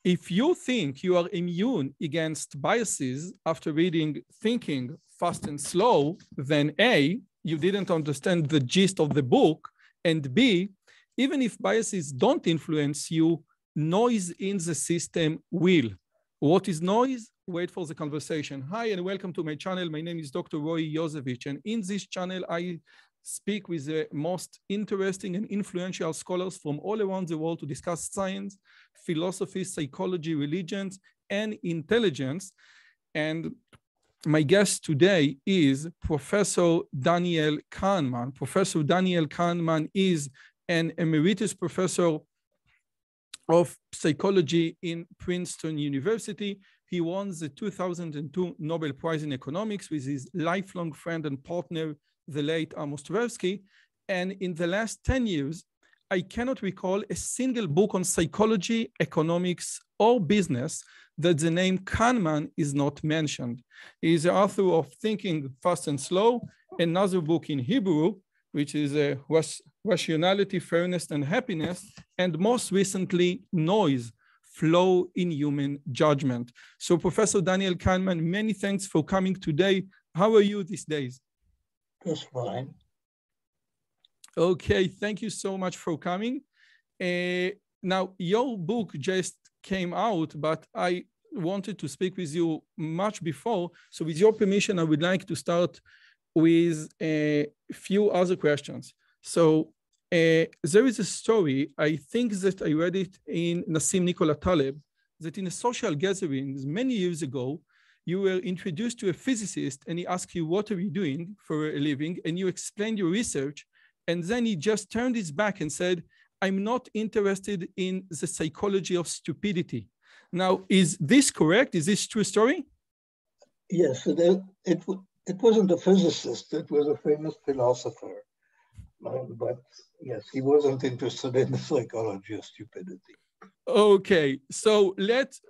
if you think you are immune against biases after reading Thinking Fast and Slow, then A, you didn't understand the gist of the book, and B, even if biases don't influence you, noise in the system will. What is noise? Wait for the conversation. Hi, and welcome to my channel. My name is Dr. Rועי Yozevich, and in this channel, I speak with the most interesting and influential scholars from all around the world to discuss science, philosophy, psychology, religions, and intelligence. And my guest today is Professor Daniel Kehneman. Professor Daniel Kehneman is an emeritus professor of psychology in Princeton University. He won the 2002 Nobel Prize in Economics with his lifelong friend and partner, the late Amos Tversky. And in the last 10 years, I cannot recall a single book on psychology, economics, or business that the name Kahneman is not mentioned. He is the author of Thinking Fast and Slow, another book in Hebrew, which is Rationality, Fairness, and Happiness, and most recently, Noise, Flow in Human Judgment. So Professor Daniel Kahneman, many thanks for coming today. How are you these days? Just fine. Okay, thank you so much for coming. Now, your book just came out, but I wanted to speak with you much before. So with your permission, I would like to start with a few other questions. So there is a story, I think that I read it in Nassim Nicola Taleb, that in a social gatherings many years ago, you were introduced to a physicist and he asked you, what are you doing for a living? And you explained your research. And then he just turned his back and said, I'm not interested in the psychology of stupidity. Now, is this correct? Is this true story? Yes, it wasn't a physicist. It was a famous philosopher. But yes, he wasn't interested in the psychology of stupidity. Okay, so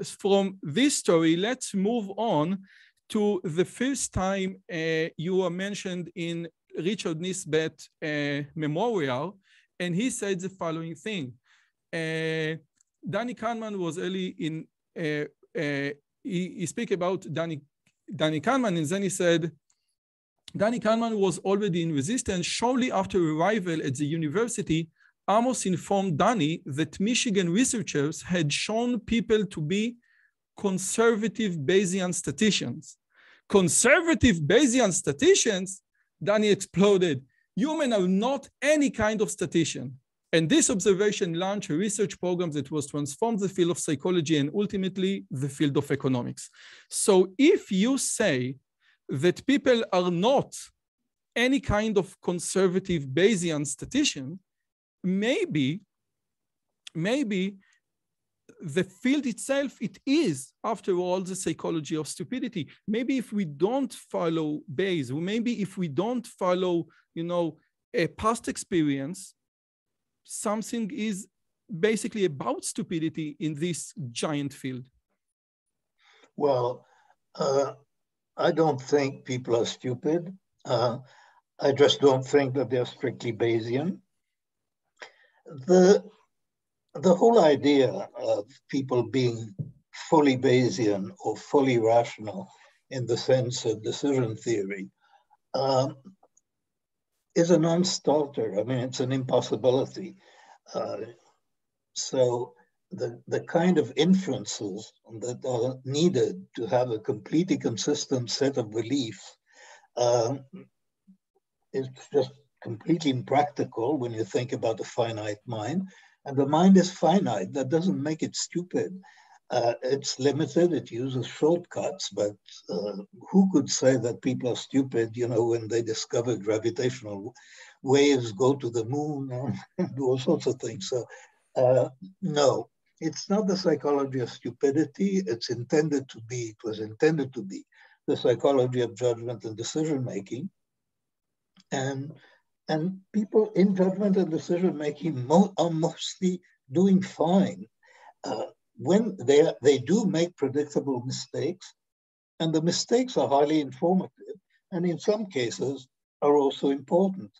from this story, let's move on to the first time you were mentioned in Richard Nisbet Memorial, and he said the following thing. Danny Kahneman was early in, he spoke about Danny Kahneman, and then he said, Danny Kahneman was already in resistance. Shortly after arrival at the university, Amos informed Danny that Michigan researchers had shown people to be conservative Bayesian statisticians. Conservative Bayesian statisticians? Danny exploded. Humans are not any kind of statistician. And this observation launched a research program that was transformed the field of psychology and ultimately the field of economics. So if you say that people are not any kind of conservative Bayesian statistician, maybe the field itself, it is, after all, the psychology of stupidity. Maybe if we don't follow Bayes, or maybe if we don't follow, a past experience, something is basically about stupidity in this giant field. Well, I don't think people are stupid. I just don't think that they're strictly Bayesian. The whole idea of people being fully Bayesian or fully rational in the sense of decision theory is a non-starter. I mean, it's an impossibility. So the kind of inferences that are needed to have a completely consistent set of beliefs is just completely impractical when you think about a finite mind. And the mind is finite. That doesn't make it stupid. It's limited. It uses shortcuts. But who could say that people are stupid, when they discover gravitational waves, go to the moon, and do all sorts of things. So no, it's not the psychology of stupidity. It was intended to be the psychology of judgment and decision-making. And people in judgment and decision-making are mostly doing fine. When they do make predictable mistakes, and the mistakes are highly informative, and in some cases are also important.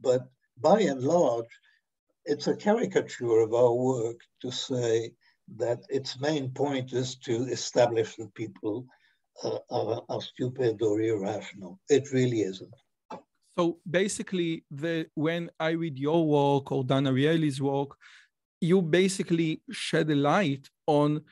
But by and large, it's a caricature of our work to say that its main point is to establish that people are stupid or irrational. It really isn't. So basically, when I read your work or Dan Ariely's work, you basically shed a light on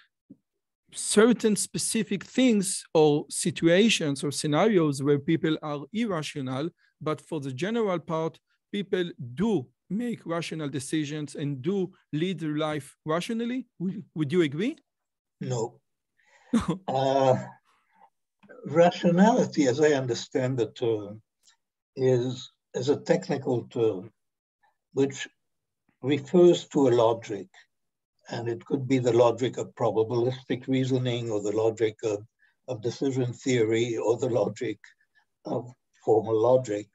certain specific things or situations or scenarios where people are irrational, but for the general part, people do make rational decisions and do lead their life rationally. Would you agree? No. Rationality, as I understand the term, is a technical term which refers to a logic, and it could be the logic of probabilistic reasoning or the logic of decision theory or the logic of formal logic.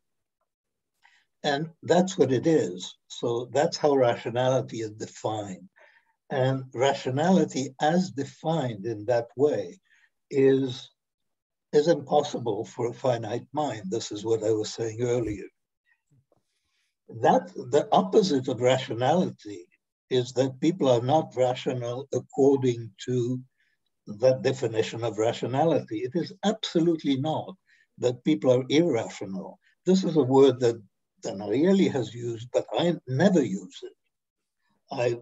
And that's what it is. So that's how rationality is defined. And rationality as defined in that way is impossible for a finite mind. This is what I was saying earlier. That the opposite of rationality is that people are not rational according to that definition of rationality. It is absolutely not that people are irrational. This is a word that Dan Ariely has used, but I never use it.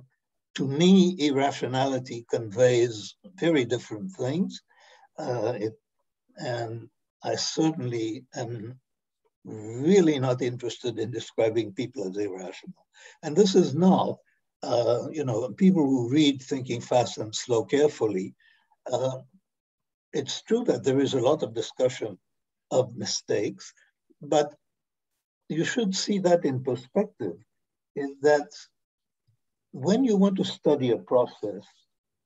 To me, irrationality conveys very different things. And I certainly am really not interested in describing people as irrational. And this is not, people who read Thinking Fast and Slow carefully, it's true that there is a lot of discussion of mistakes, but you should see that in perspective, is that when you want to study a process,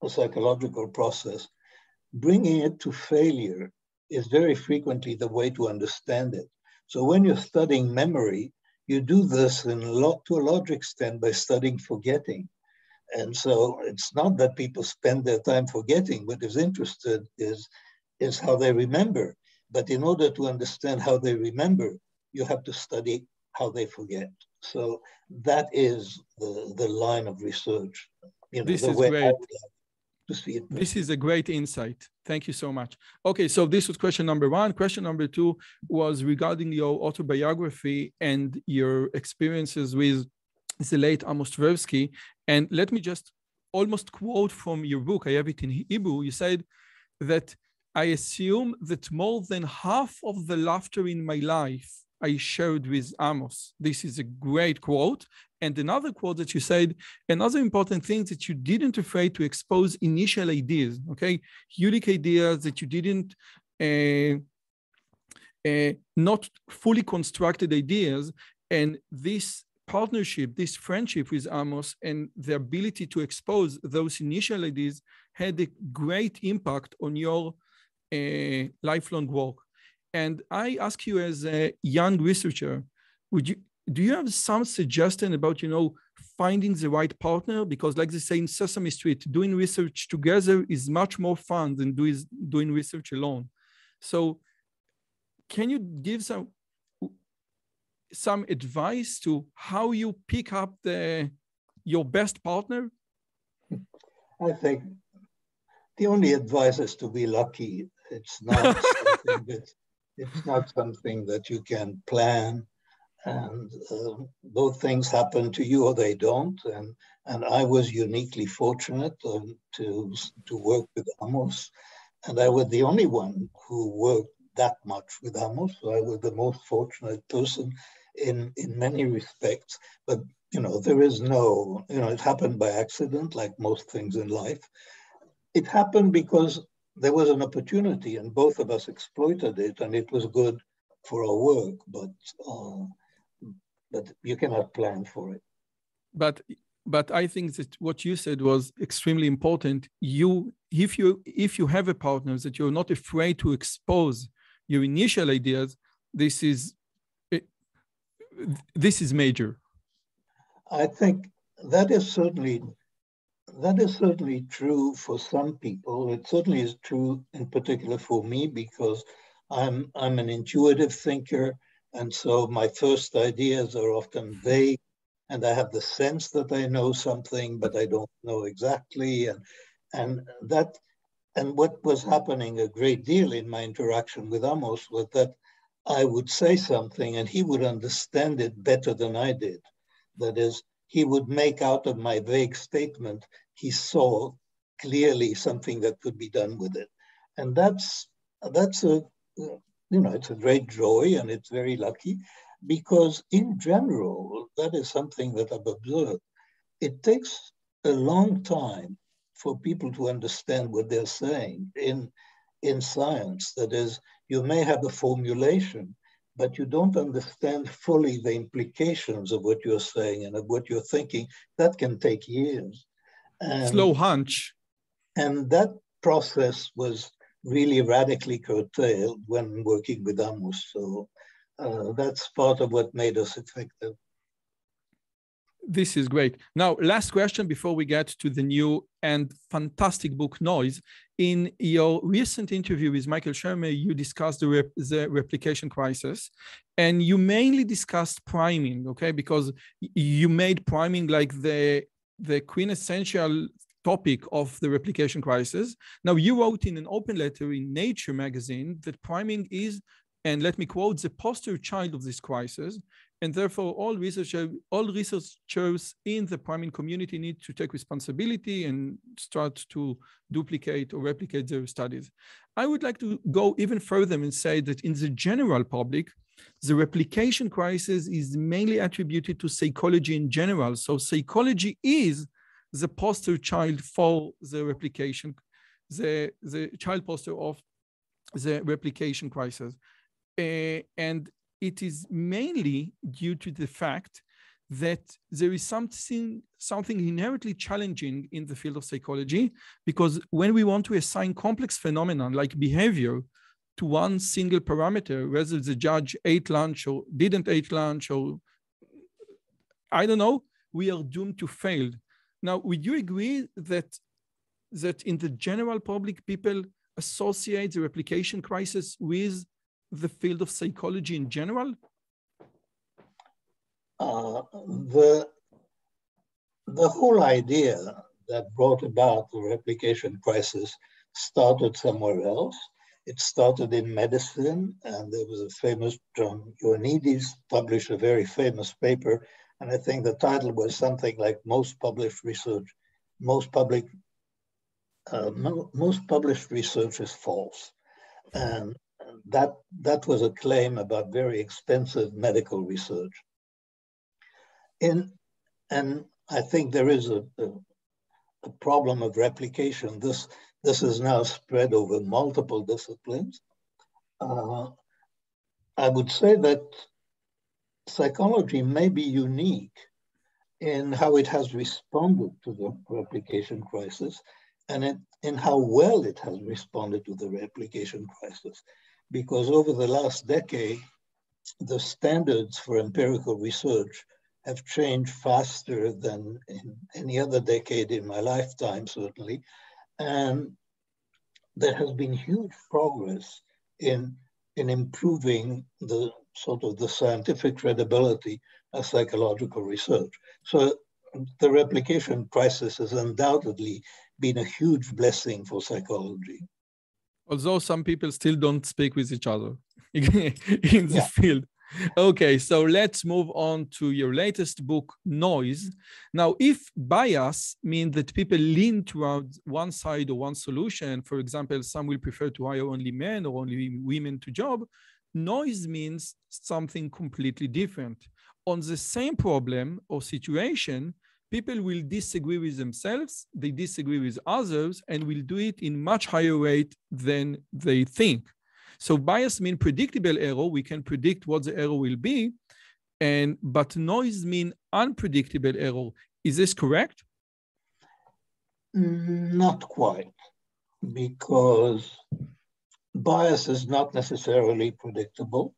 a psychological process, bringing it to failure is very frequently the way to understand it. So when you're studying memory, you do this to a large extent by studying forgetting. And so it's not that people spend their time forgetting. What is interested is how they remember. But in order to understand how they remember, you have to study how they forget. So that is the line of research. This is great. This is a great insight. Thank you so much. Okay, so this was question number one. Question number two was regarding your autobiography and your experiences with the late Amos Tversky. And let me just almost quote from your book. I have it in Hebrew. You said that I assume that more than half of the laughter in my life I shared with Amos. This is a great quote. And another quote that you said, another important thing that you didn't afraid to expose initial ideas, okay? Unique ideas that you didn't, not fully constructed ideas. And this partnership, this friendship with Amos and the ability to expose those initial ideas had a great impact on your lifelong work. And I ask you as a young researcher, do you have some suggestion about, finding the right partner? Because like they say in Sesame Street, doing research together is much more fun than doing research alone. So can you give some advice to how you pick up your best partner? I think the only advice is to be lucky. It's not something that you can plan, and both things happen to you or they don't. And I was uniquely fortunate to work with Amos, and I was the only one who worked that much with Amos. So I was the most fortunate person in many respects. But there is no, it happened by accident, like most things in life. It happened because there was an opportunity and both of us exploited it, and it was good for our work, but you cannot plan for it. But I think that what you said was extremely important. If you have a partner that you're not afraid to expose your initial ideas, this is major. I think that is certainly true for some people. It certainly is true in particular for me, because I'm an intuitive thinker, and so my first ideas are often vague and I have the sense that I know something, but I don't know exactly. And what was happening a great deal in my interaction with Amos was that I would say something and he would understand it better than I did. That is, he would make out of my vague statement, he saw clearly something that could be done with it. And that's a, it's a great joy, and it's very lucky, because in general, that is something that I've observed. It takes a long time for people to understand what they're saying in science. That is, you may have a formulation, but you don't understand fully the implications of what you're saying and of what you're thinking. That can take years. Slow hunch. And that process was really radically curtailed when working with Amos. So that's part of what made us effective. This is great. Now, last question before we get to the new and fantastic book, Noise. In your recent interview with Michael Shermer, you discussed the replication crisis, and you mainly discussed priming, okay? Because you made priming like the quintessential topic of the replication crisis. Now, you wrote in an open letter in Nature magazine that priming is, and let me quote, the poster child of this crisis, and therefore all researchers in the priming community need to take responsibility and start to duplicate or replicate their studies. I would like to go even further and say that in the general public, the replication crisis is mainly attributed to psychology in general. So psychology is the poster child for the replication, the child poster of the replication crisis. And it is mainly due to the fact that there is something inherently challenging in the field of psychology, because when we want to assign complex phenomenon like behavior to one single parameter, whether the judge ate lunch or didn't eat lunch, or I don't know, we are doomed to fail. Now, would you agree that in the general public, people associate the replication crisis with the field of psychology in general? The whole idea that brought about the replication crisis started somewhere else. It started in medicine, and there was a famous John Ioannidis published a very famous paper, and I think the title was something like most published research is false. And that was a claim about very expensive medical research. And I think there is a problem of replication. This is now spread over multiple disciplines. I would say that psychology may be unique in how it has responded to the replication crisis, and in how well it has responded to the replication crisis. Because over the last decade, the standards for empirical research have changed faster than in any other decade in my lifetime, certainly. And there has been huge progress in improving the sort of the scientific credibility of psychological research. So the replication crisis has undoubtedly been a huge blessing for psychology. Although some people still don't speak with each other in the field. Okay, so let's move on to your latest book, Noise. Now, if bias means that people lean towards one side or one solution, for example, some will prefer to hire only men or only women to job, noise means something completely different. On the same problem or situation, people will disagree with themselves, they disagree with others, and will do it in much higher rate than they think. So bias means predictable error. We can predict what the error will be, but noise means unpredictable error. Is this correct? Not quite, because bias is not necessarily predictable.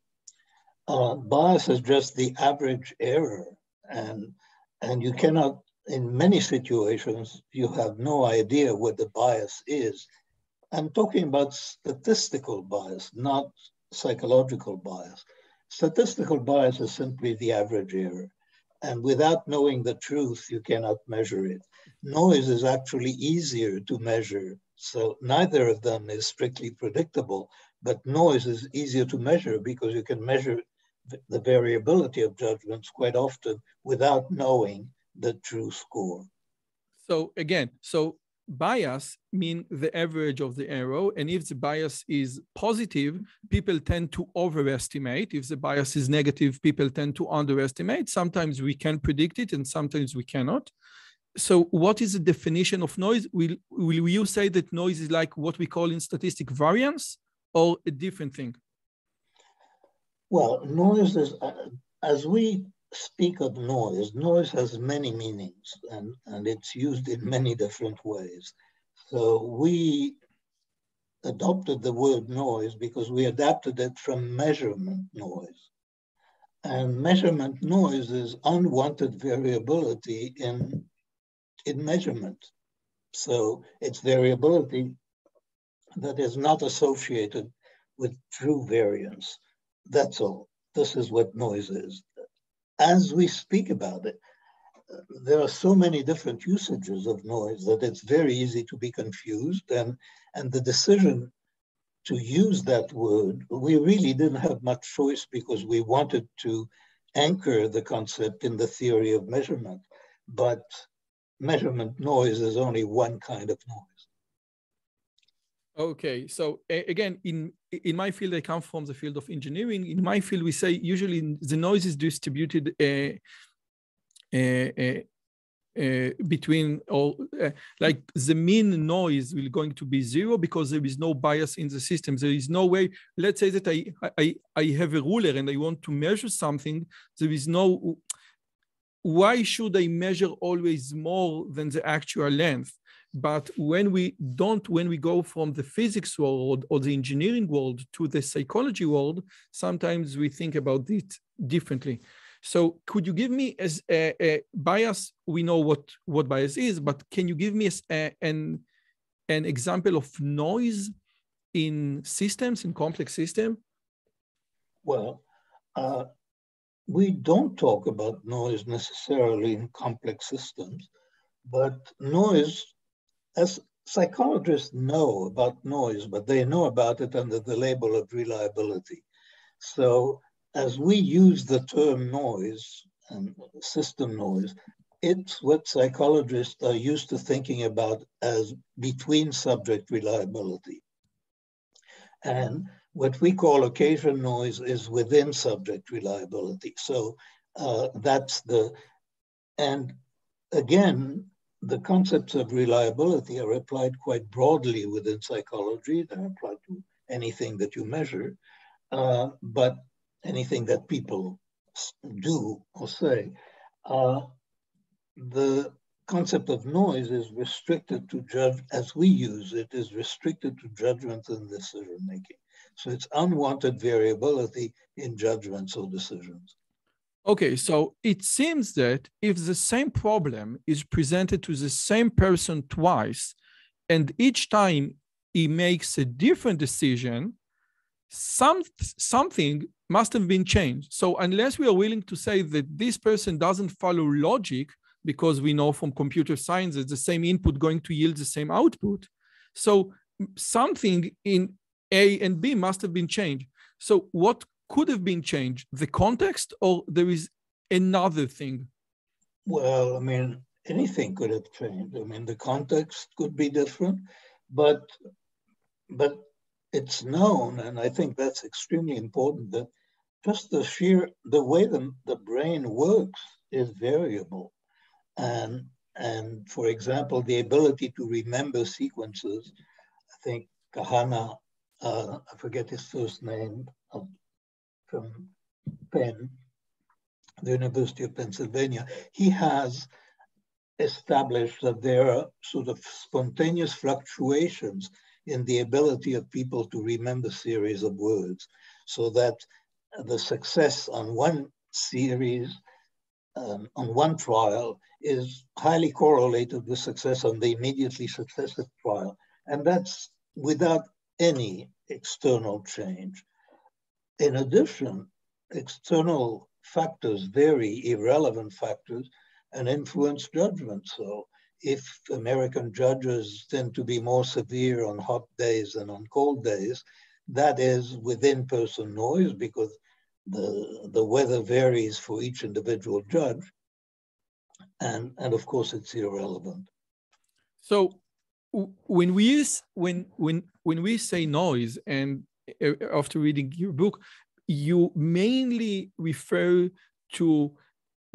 Bias is just the average error, and you cannot, in many situations, you have no idea what the bias is. I'm talking about statistical bias, not psychological bias. Statistical bias is simply the average error. And without knowing the truth, you cannot measure it. Noise is actually easier to measure. So neither of them is strictly predictable, but noise is easier to measure because you can measure the variability of judgments quite often without knowing the true score. So again, bias means the average of the error, and if the bias is positive, people tend to overestimate. If the bias is negative, people tend to underestimate. Sometimes we can predict it, and sometimes we cannot. So what is the definition of noise? Will you say that noise is like what we call in statistics variance, or a different thing? Well, noise is, as we speak of noise, noise has many meanings, and it's used in many different ways. So we adopted the word noise because we adapted it from measurement noise. And measurement noise is unwanted variability in measurement. So it's variability that is not associated with true variance. That's all. This is what noise is. As we speak about it, there are so many different usages of noise that it's very easy to be confused. And the decision to use that word, we really didn't have much choice because we wanted to anchor the concept in the theory of measurement. But measurement noise is only one kind of noise. Okay, so again, in my field, I come from the field of engineering. In my field, we say usually the noise is distributed between all, like the mean noise will going to be 0 because there is no bias in the system. There is no way, let's say that I have a ruler and I want to measure something. There is no, why should I measure always more than the actual length? But when we go from the physics world or the engineering world to the psychology world, sometimes we think about it differently. So could you give me as a bias? We know what bias is, but can you give me an example of noise in systems, in complex systems? Well, we don't talk about noise necessarily in complex systems, but noise, as psychologists know about noise, but they know about it under the label of reliability. So as we use the term noise and system noise, it's what psychologists are used to thinking about as between subject reliability. And what we call occasion noise is within subject reliability. So and again, the concepts of reliability are applied quite broadly within psychology. They're applied to anything that you measure, but anything that people do or say. The concept of noise is restricted to as we use it, is restricted to judgment and decision making. So it's unwanted variability in judgments or decisions. Okay, so it seems that if the same problem is presented to the same person twice, and each time he makes a different decision, something must have been changed. So unless we are willing to say that this person doesn't follow logic, because we know from computer science that the same input going to yield the same output, so something in A and B must have been changed. So what could have been changed? The context, or there is another thing? Well, I mean, anything could have changed. I mean, the context could be different, but it's known, and I think that's extremely important, that just the way the brain works is variable. And for example, the ability to remember sequences, I think Kahneman, I forget his first name, from Penn, the University of Pennsylvania, he has established that there are sort of spontaneous fluctuations in the ability of people to remember series of words, so that the success on one series, on one trial, is highly correlated with success on the immediately successive trial. And that's without any external change. In addition, external factors, very irrelevant factors, and influence judgment. So if American judges tend to be more severe on hot days than on cold days, that is within person noise because the weather varies for each individual judge. And of course, it's irrelevant. So when we say noise, and after reading your book, you mainly refer to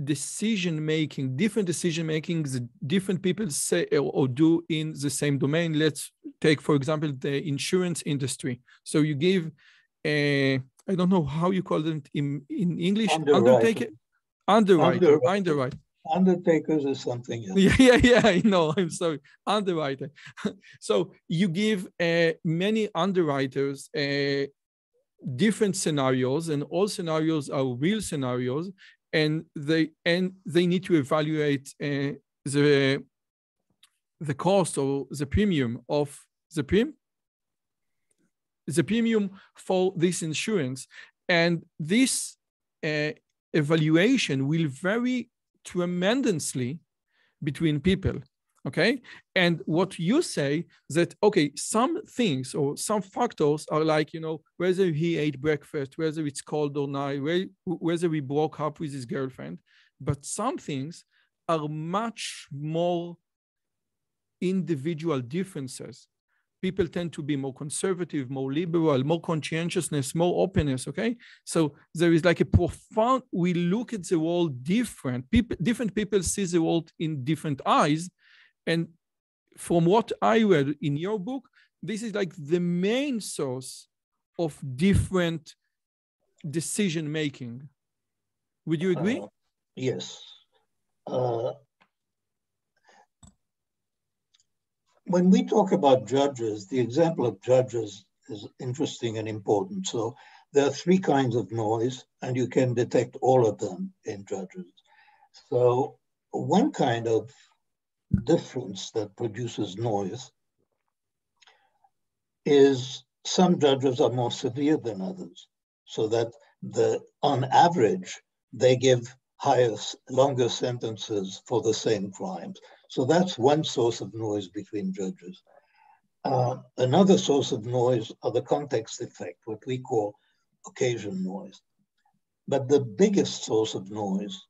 decision-making, different decision-makings different people say or do in the same domain. Let's take, for example, the insurance industry. So you give, I don't know how you call it in English, undertaker. Undertakers is something else. Yeah, I know. I'm sorry. Underwriter. So you give many underwriters different scenarios, and all scenarios are real scenarios, and they need to evaluate the cost or the premium of the premium for this insurance, and this evaluation will vary tremendously between people, okay? And what you say that, okay, some things or some factors are like, you know, whether he ate breakfast, whether it's cold or not, whether he broke up with his girlfriend, but some things are much more individual differences. People tend to be more conservative, more liberal, more conscientiousness, more openness, okay? So there is like a profound, we look at the world different. Different people see the world in different eyes. And from what I read in your book, this is like the main source of different decision-making. Would you agree? Yes. When we talk about judges, the example of judges is interesting and important. So there are three kinds of noise, and you can detect all of them in judges. So one kind of difference that produces noise is some judges are more severe than others, so that on average, they give longer sentences for the same crimes. So that's one source of noise between judges. Another source of noise are the context effect, what we call occasion noise. But the biggest source of noise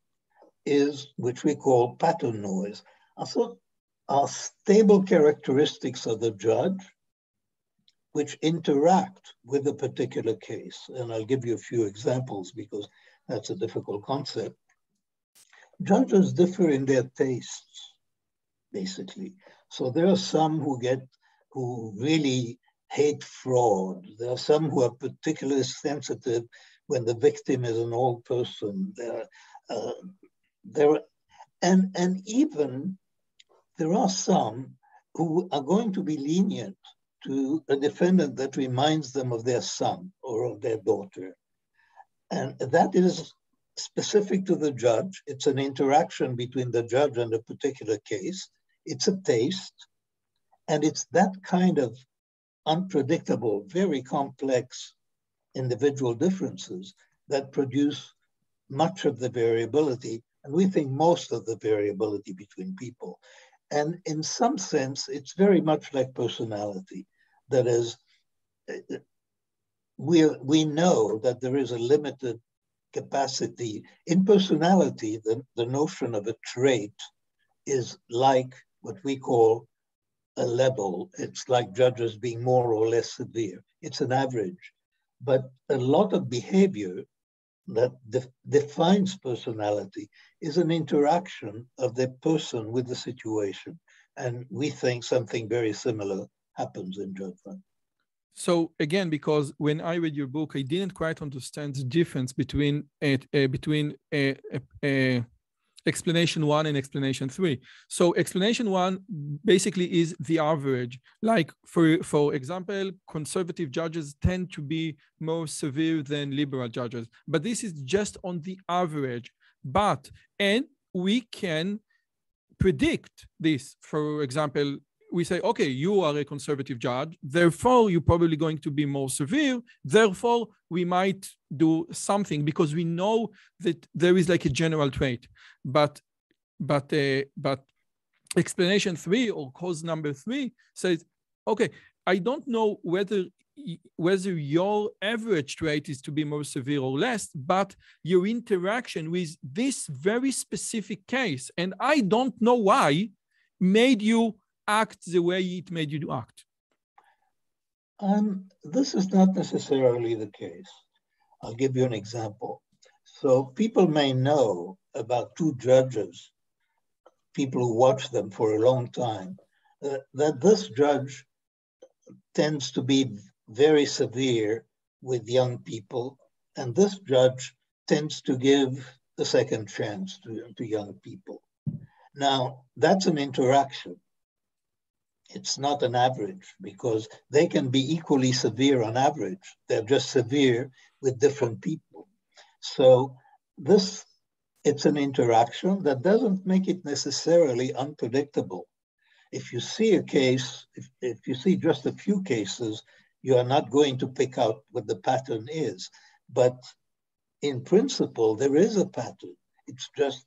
is, which we call pattern noise, are stable characteristics of the judge which interact with a particular case. And I'll give you a few examples because that's a difficult concept. Judges differ in their tastes, basically. So there are some who really hate fraud. There are some who are particularly sensitive when the victim is an old person. And even there are some who are going to be lenient to a defendant that reminds them of their son or of their daughter. And that is specific to the judge. It's an interaction between the judge and a particular case. It's a taste. And it's that kind of unpredictable, very complex individual differences that produce much of the variability, and we think most of the variability between people. And in some sense, it's very much like personality. That is, we know that there is a limited capacity. In personality, the notion of a trait is like what we call a level. It's like judges being more or less severe. It's an average. But a lot of behavior that defines personality is an interaction of the person with the situation. And we think something very similar happens in judgment. So again, because when I read your book, I didn't quite understand the difference between explanation 1 and explanation 3. So explanation 1 basically is the average. Like for example, conservative judges tend to be more severe than liberal judges, but this is just on the average. And we can predict this. For example, we say, okay, you are a conservative judge, therefore you're probably going to be more severe, therefore we might do something because we know that there is like a general trait. But explanation 3 or cause number 3 says, okay, I don't know whether your average trait is to be more severe or less, but your interaction with this very specific case, and I don't know why, made you act the way it made you act. This is not necessarily the case. I'll give you an example. So people may know about 2 judges, people who watch them for a long time, that this judge tends to be very severe with young people, and this judge tends to give a second chance to young people. Now, that's an interaction. It's not an average, because they can be equally severe on average. They're just severe with different people. So it's an interaction that doesn't make it necessarily unpredictable. If you see a case, if you see just a few cases, you are not going to pick out what the pattern is. But in principle, there is a pattern. It's just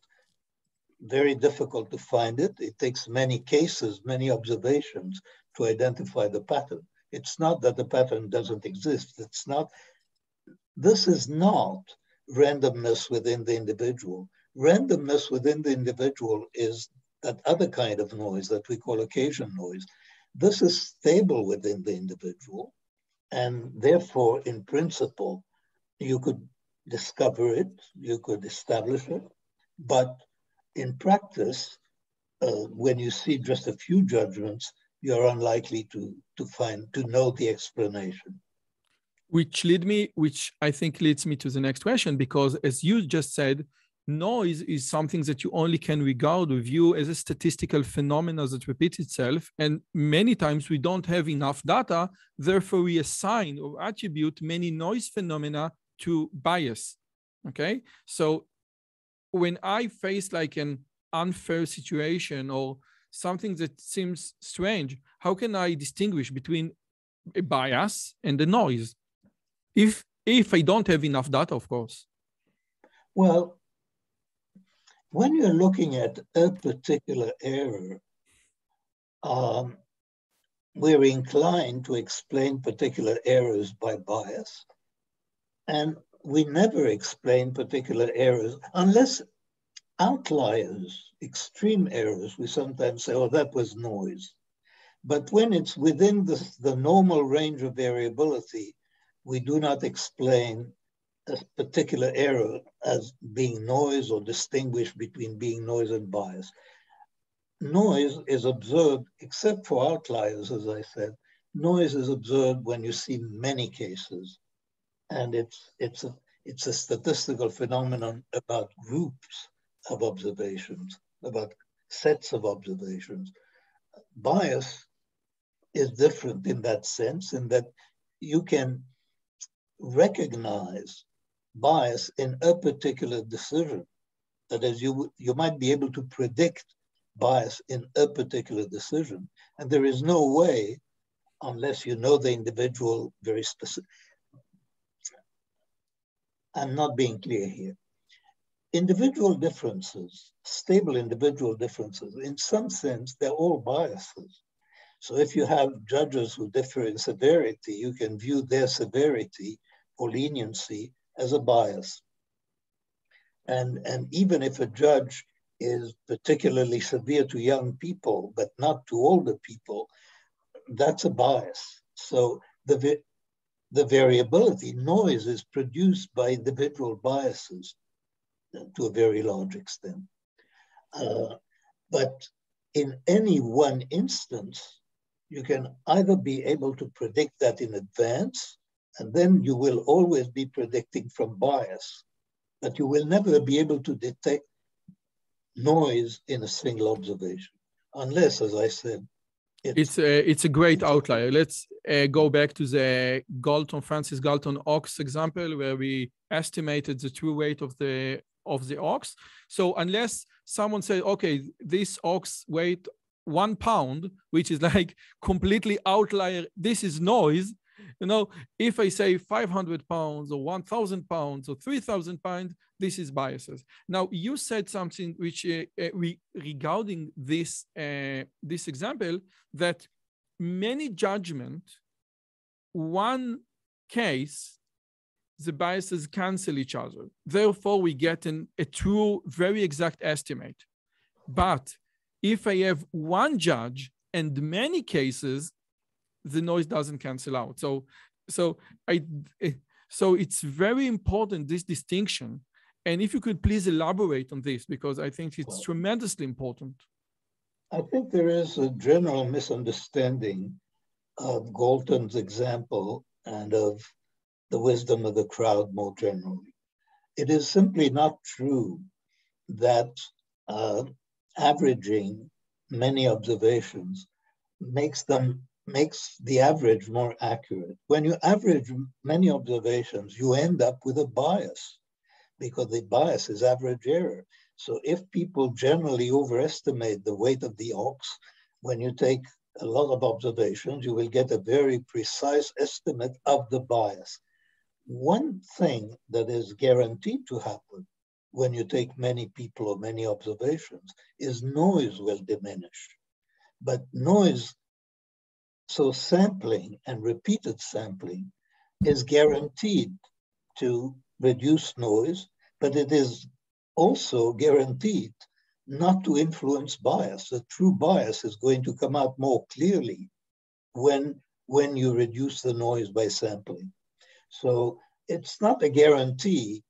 very difficult to find it. It takes many cases, many observations to identify the pattern. It's not that the pattern doesn't exist. This is not randomness within the individual. Randomness within the individual is that other kind of noise that we call occasion noise. This is stable within the individual, and therefore, in principle, you could discover it, you could establish it, but in practice, when you see just a few judgments, you're unlikely to know the explanation. Which I think leads me to the next question, because as you just said, noise is something that you only can regard or view as a statistical phenomenon that repeats itself. And many times we don't have enough data, therefore we assign or attribute many noise phenomena to bias, okay? So when I face like an unfair situation or something that seems strange, how can I distinguish between a bias and the noise? If I don't have enough data, of course. Well, when you're looking at a particular error, we're inclined to explain particular errors by bias. And we never explain particular errors unless outliers, extreme errors, we sometimes say, oh, that was noise. But when it's within the normal range of variability, we do not explain a particular error as being noise or distinguish between being noise and bias. Noise is observed, except for outliers, as I said, noise is observed when you see many cases. And it's a statistical phenomenon about groups of observations, about sets of observations. Bias is different in that sense, in that you can recognize bias in a particular decision. That is, you might be able to predict bias in a particular decision. And there is no way, unless you know the individual very specific. I'm not being clear here. Individual differences, stable individual differences, in some sense, they're all biases. So if you have judges who differ in severity, you can view their severity or leniency as a bias. And even if a judge is particularly severe to young people, but not to older people, that's a bias. So the variability, noise, is produced by individual biases to a very large extent. But in any one instance, you can either be able to predict that in advance, and then you will always be predicting from bias, but you will never be able to detect noise in a single observation, unless, as I said, it's a great outlier. Let's go back to the Francis Galton ox example, where we estimated the true weight of the ox. So unless someone says, okay, this ox weight 1 pound, which is like completely outlier, this is noise. You know, if I say 500 pounds or 1,000 pounds or 3,000 pounds, this is biases. Now, you said something which regarding this example, that many judgment, one case, the biases cancel each other. Therefore, we get a true, very exact estimate. But if I have one judge and many cases, the noise doesn't cancel out. So it's very important, this distinction. And if you could please elaborate on this, because I think it's tremendously important. I think there is a general misunderstanding of Galton's example and of the wisdom of the crowd more generally. It is simply not true that averaging many observations makes the average more accurate. When you average many observations, you end up with a bias, because the bias is average error. So if people generally overestimate the weight of the ox, when you take a lot of observations, you will get a very precise estimate of the bias. One thing that is guaranteed to happen when you take many people or many observations is noise will diminish. But noise, so sampling and repeated sampling is guaranteed to reduce noise, but it is also guaranteed not to influence bias. The true bias is going to come out more clearly when you reduce the noise by sampling. So it's not a guarantee.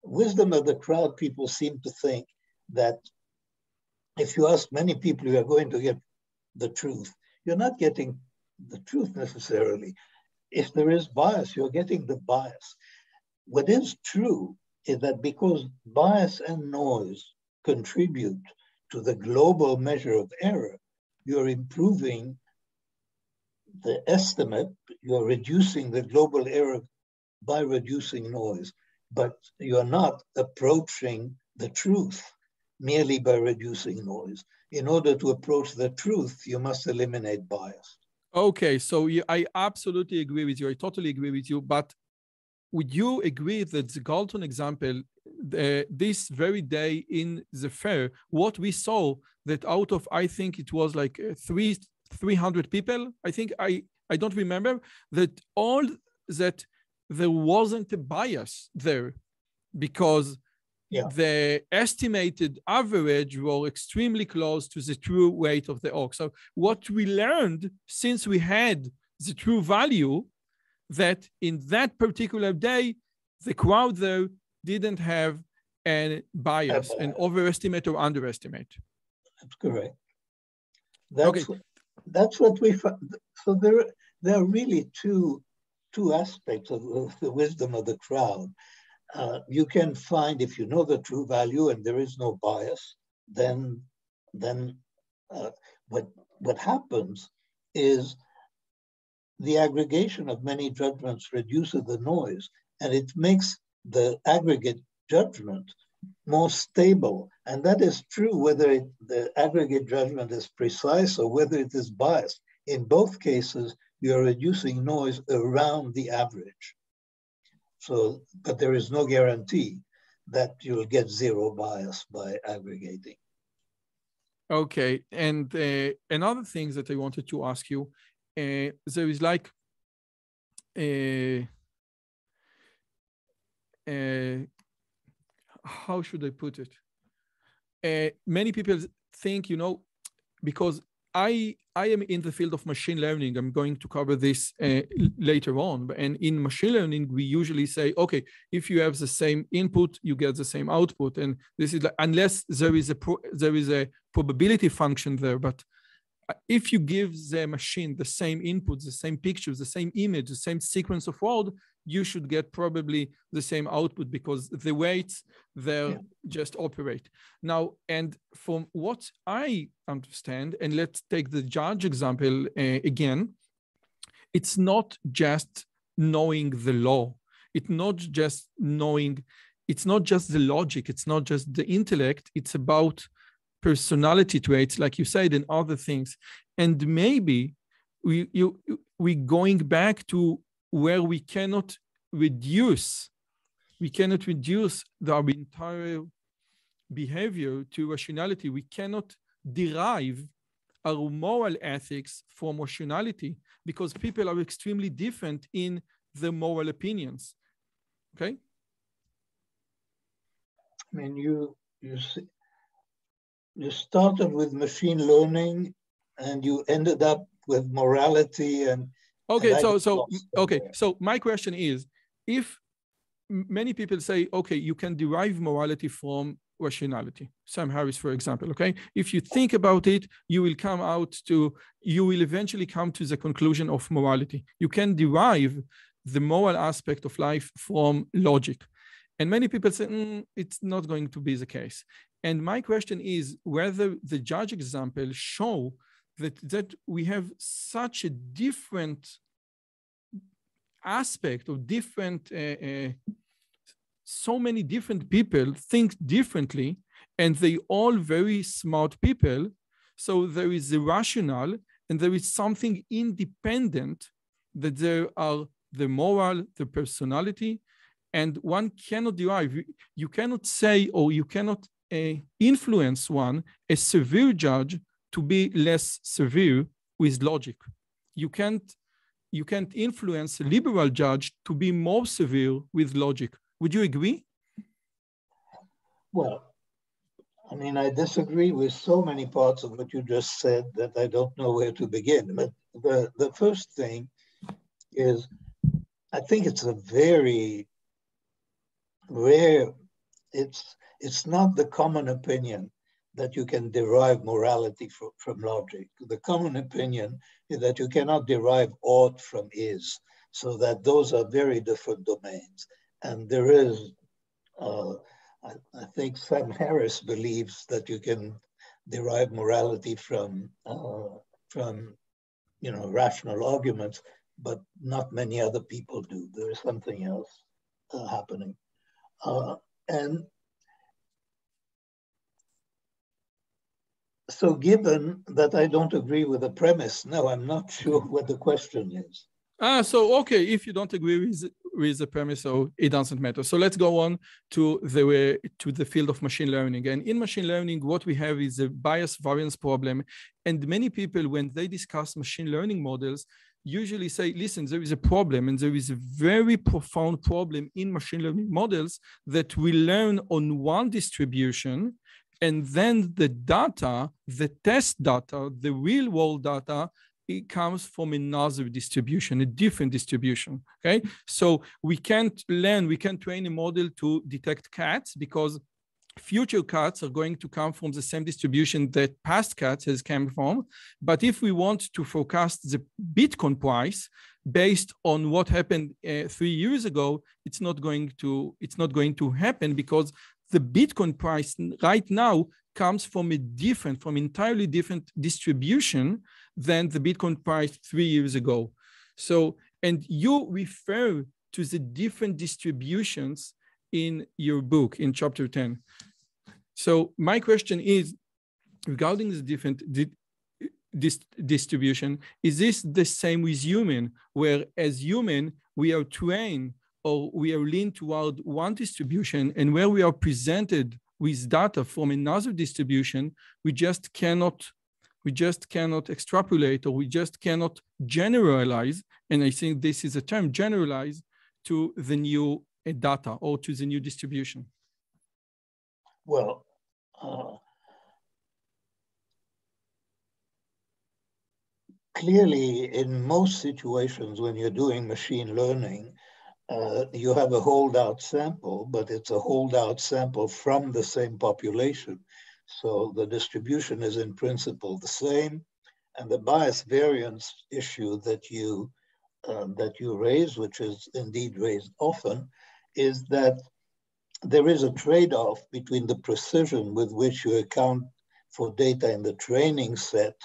Wisdom of the crowd people seem to think that if you ask many people, you are going to get the truth. You're not getting the truth necessarily. If there is bias, you're getting the bias. What is true is that because bias and noise contribute to the global measure of error, you're improving the estimate, you're reducing the global error by reducing noise, but you're not approaching the truth merely by reducing noise. In order to approach the truth, you must eliminate bias. Okay, so I absolutely agree with you. I totally agree with you. But would you agree that the Galton example, this very day in the fair, what we saw that out of, I think it was like 300 people, I think, I don't remember, that all that there wasn't a bias there, because the estimated average were extremely close to the true weight of the ox. So what we learned, since we had the true value, that in that particular day, the crowd there didn't have a bias, an overestimate or underestimate. That's correct. That's what we found. So there are really two aspects of the wisdom of the crowd. You can find, if you know the true value and there is no bias, then what happens is the aggregation of many judgments reduces the noise, and it makes the aggregate judgment more stable. And that is true whether the aggregate judgment is precise or whether it is biased. In both cases, you're reducing noise around the average. So, but there is no guarantee that you'll get zero bias by aggregating. Okay, and another thing that I wanted to ask you, there is like how should I put it? Many people think, because I am in the field of machine learning. I'm going to cover this later on. And in machine learning, we usually say, okay, if you have the same input, you get the same output. And this is like, unless there is a probability function there. But if you give the machine the same input, the same pictures, the same image, the same sequence of words, you should get probably the same output, because the weights there just operate. Now, and from what I understand, and let's take the judge example again, it's not just knowing the law. It's not just knowing, it's not just the logic, it's not just the intellect, it's about personality traits, like you said, and other things. And maybe we going back to where we cannot reduce our entire behavior to rationality. We cannot derive our moral ethics from rationality because people are extremely different in their moral opinions. Okay? I mean, you started with machine learning and you ended up with morality and okay. So my question is, if many people say, okay, you can derive morality from rationality. Sam Harris, for example, okay? If you think about it, you will eventually come to the conclusion of morality. You can derive the moral aspect of life from logic. And many people say, it's not going to be the case. And my question is whether the judge example show that we have such a different aspect of different, so many different people think differently, and they all very smart people. So there is the rational and there is something independent, that there are the moral, the personality, and one cannot derive. You cannot say, or you cannot influence one, a severe judge, to be less severe with logic. You can't influence a liberal judge to be more severe with logic. Would you agree? Well, I mean, I disagree with so many parts of what you just said that I don't know where to begin. But the first thing is, I think it's a very rare, it's not the common opinion that you can derive morality from logic. The common opinion is that you cannot derive ought from is, so that those are very different domains. And there is, I think Sam Harris believes that you can derive morality from rational arguments, but not many other people do. There is something else happening. And so given that I don't agree with the premise, no, I'm not sure what the question is. So, okay, if you don't agree with the premise, so it doesn't matter. So let's go on to the field of machine learning. And in machine learning, what we have is a bias variance problem. And many people, when they discuss machine learning models, usually say, listen, there is a problem, and there is a very profound problem in machine learning models, that we learn on one distribution, and then the data, the test data, the real world data, it comes from another distribution, a different distribution, okay? So we can't train a model to detect cats, because future cats are going to come from the same distribution that past cats has come from. But if we want to forecast the Bitcoin price based on what happened 3 years ago, it's not going to happen, because the Bitcoin price right now comes from entirely different distribution than the Bitcoin price 3 years ago. So, and you refer to the different distributions in your book, in chapter 10. So my question is, regarding the different distribution, is this the same with human, where as human, we are trained or we are leaned toward one distribution, and where we are presented with data from another distribution, we just cannot extrapolate, or we just cannot generalize, and I think this is a term, generalize, to the new data or to the new distribution? Well, clearly, in most situations when you're doing machine learning, you have a holdout sample, but it's a holdout sample from the same population. So the distribution is in principle the same. And the bias variance issue that you raise, which is indeed raised often, is that there is a trade-off between the precision with which you account for data in the training set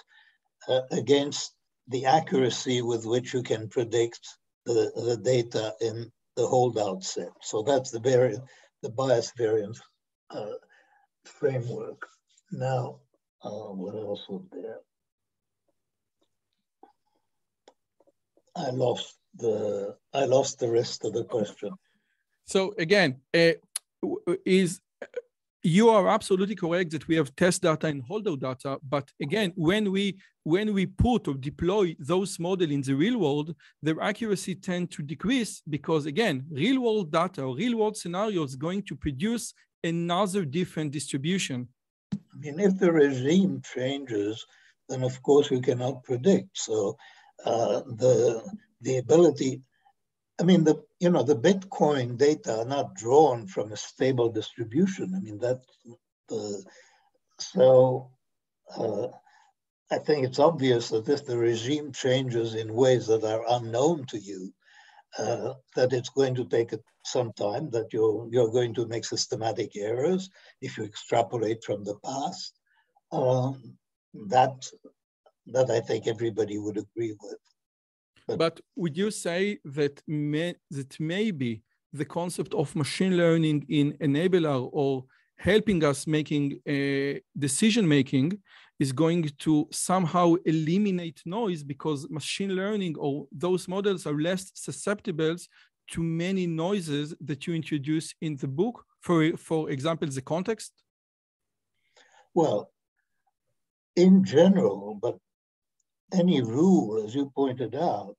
against the accuracy with which you can predict the data in the holdout set. So that's the bias variance framework. Now, What else was there? I lost the rest of the question. So again, you are absolutely correct that we have test data and holdout data, but again, when we put or deploy those models in the real world, their accuracy tends to decrease because again, real world data or real world scenarios is going to produce another different distribution. I mean, if the regime changes, then of course we cannot predict. So the ability, I mean, the Bitcoin data are not drawn from a stable distribution. I mean, I think it's obvious that if the regime changes in ways that are unknown to you, that it's going to take some time, that you're going to make systematic errors if you extrapolate from the past. That I think everybody would agree with. But would you say that maybe the concept of machine learning in enabler or helping us making decision making is going to somehow eliminate noise because machine learning or those models are less susceptible to many noises that you introduce in the book? For example, the context? Well, in general, but any rule, as you pointed out,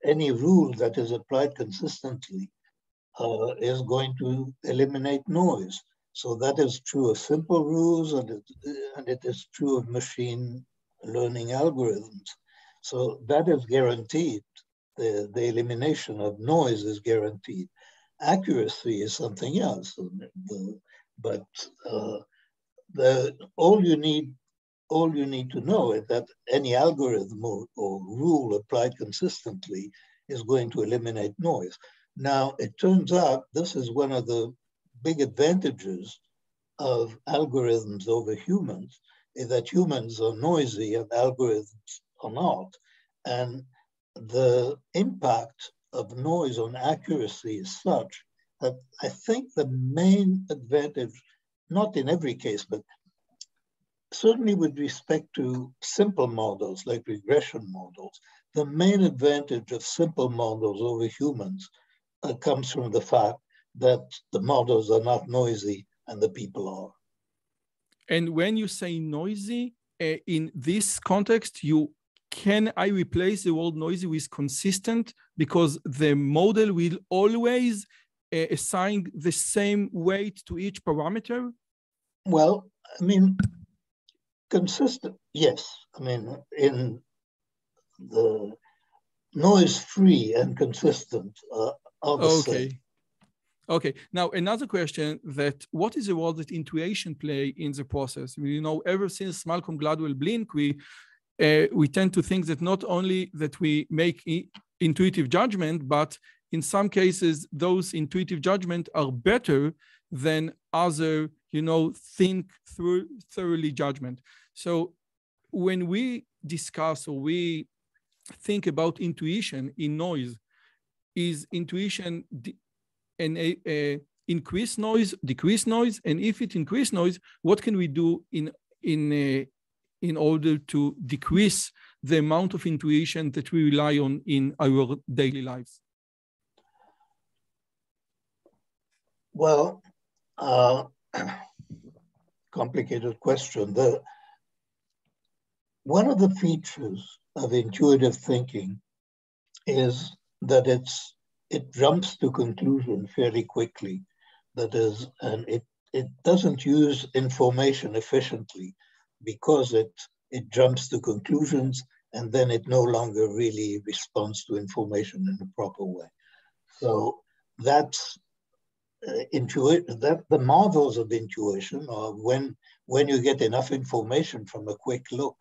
any rule that is applied consistently is going to eliminate noise. So that is true of simple rules, and it is true of machine learning algorithms. So that is guaranteed. The elimination of noise is guaranteed. Accuracy is something else. All you need to know is that any algorithm or rule applied consistently is going to eliminate noise. Now, it turns out this is one of the big advantages of algorithms over humans, is that humans are noisy and algorithms are not. And the impact of noise on accuracy is such that I think the main advantage, not in every case, but certainly with respect to simple models like regression models, the main advantage of simple models over humans comes from the fact that the models are not noisy and the people are. And when you say noisy, in this context, can I replace the word noisy with consistent? Because the model will always assign the same weight to each parameter? Well, I mean, consistent, yes. I mean, in the noise-free and consistent are the same. Okay. Now, another question that what is the role that intuition play in the process? You know, ever since Malcolm Gladwell Blink, we tend to think that not only that we make intuitive judgment, but in some cases, those intuitive judgment are better than other, think through thoroughly judgment. So when we discuss or we think about intuition in noise, is intuition increase noise, decrease noise? And if it increase noise, what can we do in order to decrease the amount of intuition that we rely on in our daily lives? Well, complicated question. One of the features of intuitive thinking is that it jumps to conclusion fairly quickly. That is, and it doesn't use information efficiently because it jumps to conclusions and then it no longer really responds to information in a proper way. So that's the marvels of intuition are when you get enough information from a quick look,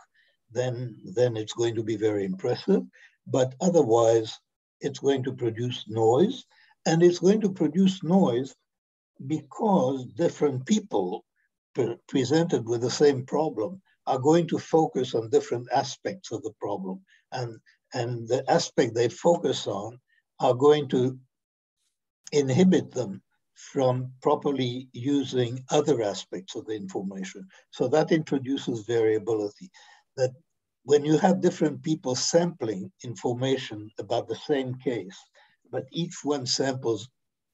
then it's going to be very impressive. But otherwise, it's going to produce noise, and it's going to produce noise because different people presented with the same problem are going to focus on different aspects of the problem, and the aspect they focus on are going to inhibit them from properly using other aspects of the information. So that introduces variability, that when you have different people sampling information about the same case, but each one samples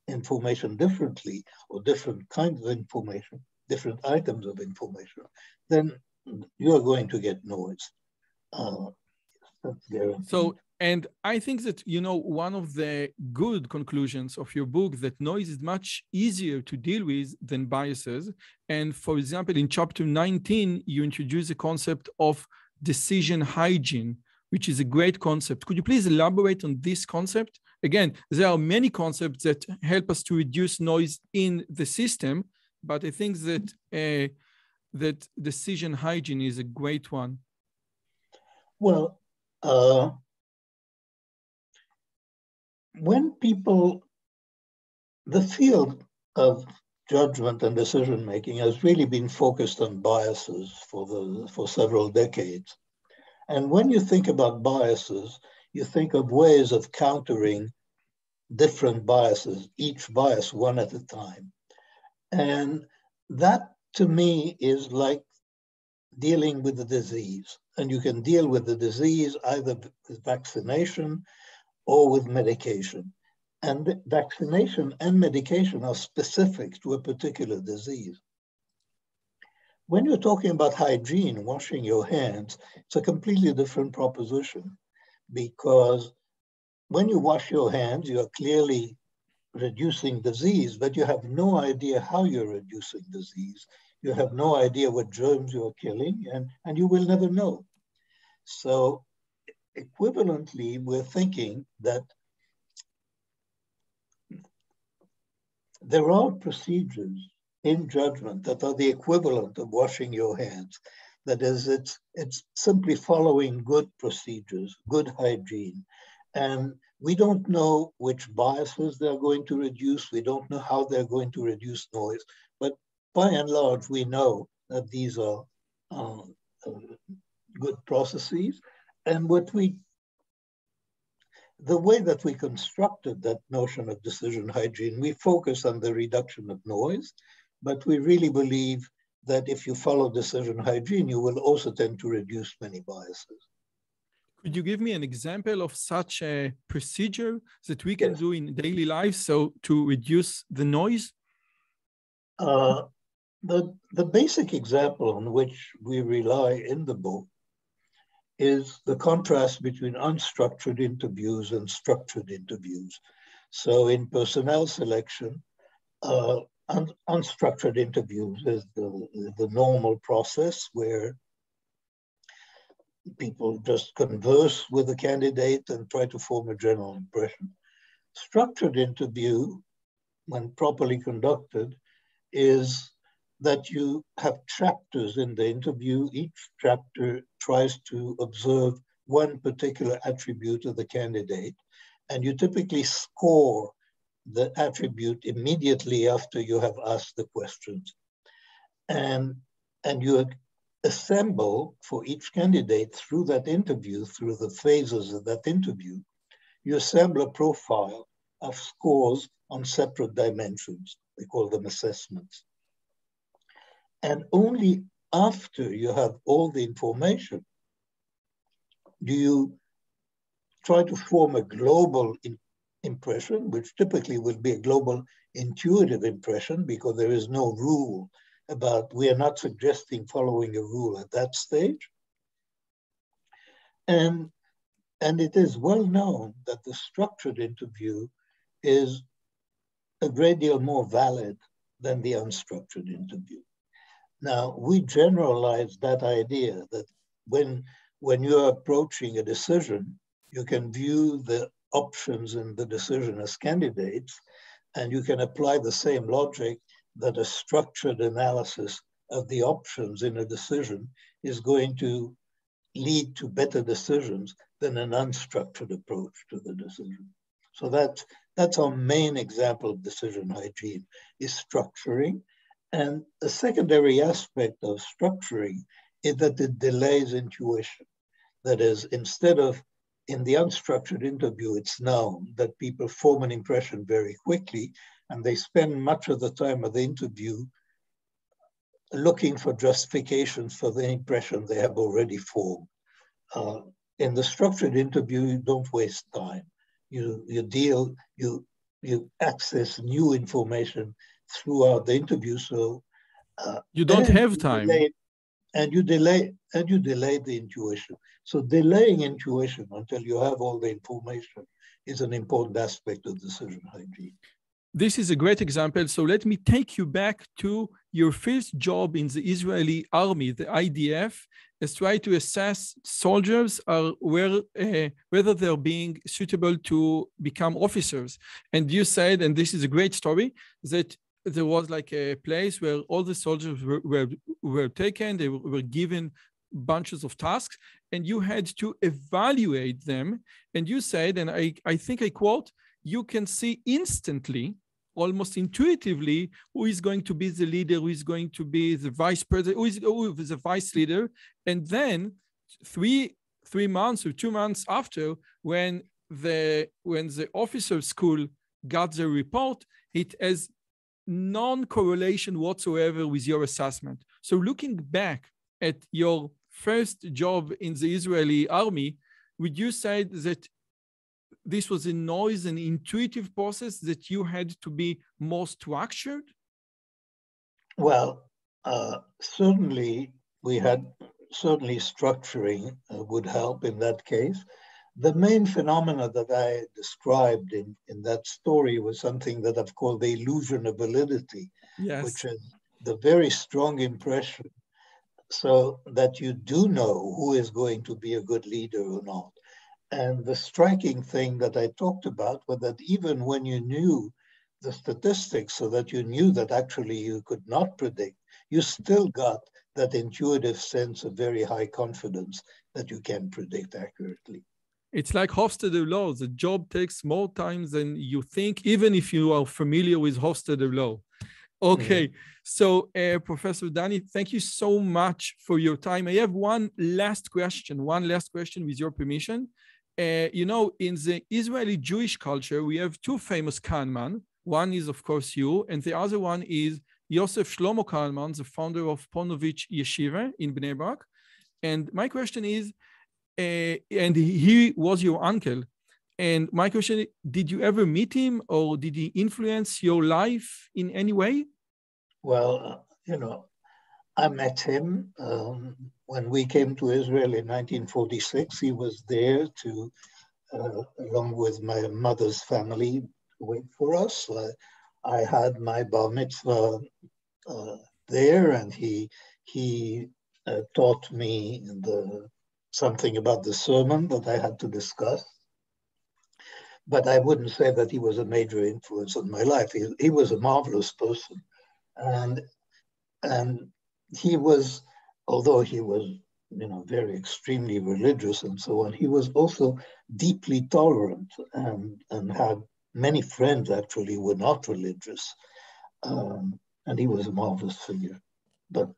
information differently or different kinds of information, different items of information, then you're going to get noise. That's guaranteed. So, and I think that, you know, one of the good conclusions of your book, that noise is much easier to deal with than biases. And for example, in chapter 19, you introduce the concept of decision hygiene, which is a great concept. Could you please elaborate on this concept? Again, there are many concepts that help us to reduce noise in the system, but I think that that decision hygiene is a great one. Well, when people, the field of judgment and decision making has really been focused on biases for several decades. And when you think about biases, you think of ways of countering different biases, each bias one at a time. And that, to me, is like dealing with the disease. And you can deal with the disease either with vaccination or with medication. And vaccination and medication are specific to a particular disease. When you're talking about hygiene, washing your hands, it's a completely different proposition, because when you wash your hands, you're clearly reducing disease, but you have no idea how you're reducing disease. You have no idea what germs you're killing, and you will never know. So equivalently, we're thinking that there are procedures in judgment that are the equivalent of washing your hands. That is, it's simply following good procedures, good hygiene. And we don't know which biases they're going to reduce. We don't know how they're going to reduce noise. But by and large, we know that these are good processes. And the way that we constructed that notion of decision hygiene, we focus on the reduction of noise, but we really believe that if you follow decision hygiene, you will also tend to reduce many biases. Could you give me an example of such a procedure that we can do in daily life so to reduce the noise? The basic example on which we rely in the book is the contrast between unstructured interviews and structured interviews. So in personnel selection, unstructured interviews is the normal process where people just converse with the candidate and try to form a general impression. Structured interview, when properly conducted, is that you have chapters in the interview. Each chapter tries to observe one particular attribute of the candidate, and you typically score the attribute immediately after you have asked the questions. And you assemble for each candidate through that interview, through the phases of that interview, you assemble a profile of scores on separate dimensions. We call them assessments. And only after you have all the information do you try to form a global impression, which typically will be a global intuitive impression, because there is no rule about, we are not suggesting following a rule at that stage. And it is well known that the structured interview is a great deal more valid than the unstructured interview. Now, we generalize that idea that when you're approaching a decision, you can view the options in the decision as candidates, and you can apply the same logic that a structured analysis of the options in a decision is going to lead to better decisions than an unstructured approach to the decision. So that's our main example of decision hygiene, is structuring. And a secondary aspect of structuring is that it delays intuition. That is, instead of in the unstructured interview, it's known that people form an impression very quickly. and they spend much of the time of the interview looking for justifications for the impression they have already formed. In the structured interview, you don't waste time. You access new information throughout the interview, so you don't have time. You delay the intuition. So delaying intuition until you have all the information is an important aspect of decision hygiene. This is a great example. So let me take you back to your first job in the Israeli army, the IDF, is try to assess soldiers whether they're being suitable to become officers. And you said, and this is a great story, that there was like a place where all the soldiers were taken, they were given bunches of tasks, and you had to evaluate them. And you said, and I think I quote, you can see instantly, almost intuitively, who is going to be the leader, who is going to be the vice president, who is the vice leader. And then 3 months or 2 months after, when the officer school got the report, it has non-correlation whatsoever with your assessment. So looking back at your first job in the Israeli army, would you say that this was a noise and intuitive process that you had to be more structured? Well, certainly structuring would help in that case. The main phenomena that I described in that story was something that I've called the illusion of validity, yes, which is the very strong impression so that you do know who is going to be a good leader or not. And the striking thing that I talked about was that even when you knew the statistics so that you knew that actually you could not predict, you still got that intuitive sense of very high confidence that you can predict accurately. It's like Hofstadter law. The job takes more time than you think, even if you are familiar with Hofstadter law. Okay, so Professor Dani, thank you so much for your time. I have one last question with your permission. You know, in the Israeli Jewish culture, we have two famous Kehneman. One is, of course, you, and the other one is Yosef Shlomo Kehneman, the founder of Ponovich Yeshiva in Bnei Brak. And my question is, and he was your uncle. And my question, did you ever meet him, or did he influence your life in any way? Well, I met him when we came to Israel in 1946. He was there to, along with my mother's family, wait for us. I had my bar mitzvah there, and he taught me something about the sermon that I had to discuss. But I wouldn't say that he was a major influence on my life. He was a marvelous person. And he was, although he was, very extremely religious and so on, he was also deeply tolerant and had many friends actually who were not religious. And he was a marvelous figure. But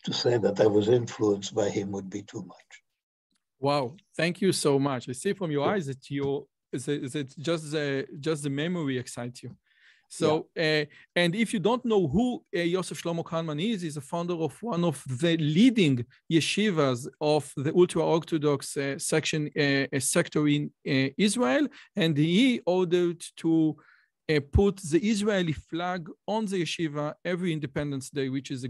to say that I was influenced by him would be too much. Wow, thank you so much. I see from your eyes that just the memory excites you. So, and if you don't know who Yosef Shlomo Kehneman is, he's a founder of one of the leading yeshivas of the ultra-Orthodox sector in Israel, and he ordered to put the Israeli flag on the yeshiva every Independence Day, which is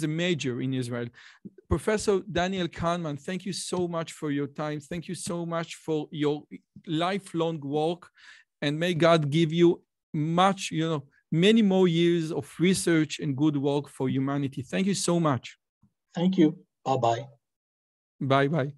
a major in Israel. Professor Daniel Kehneman, thank you so much for your time. Thank you so much for your lifelong work. And may God give you many more years of research and good work for humanity. Thank you so much. Thank you. Bye-bye. Bye-bye.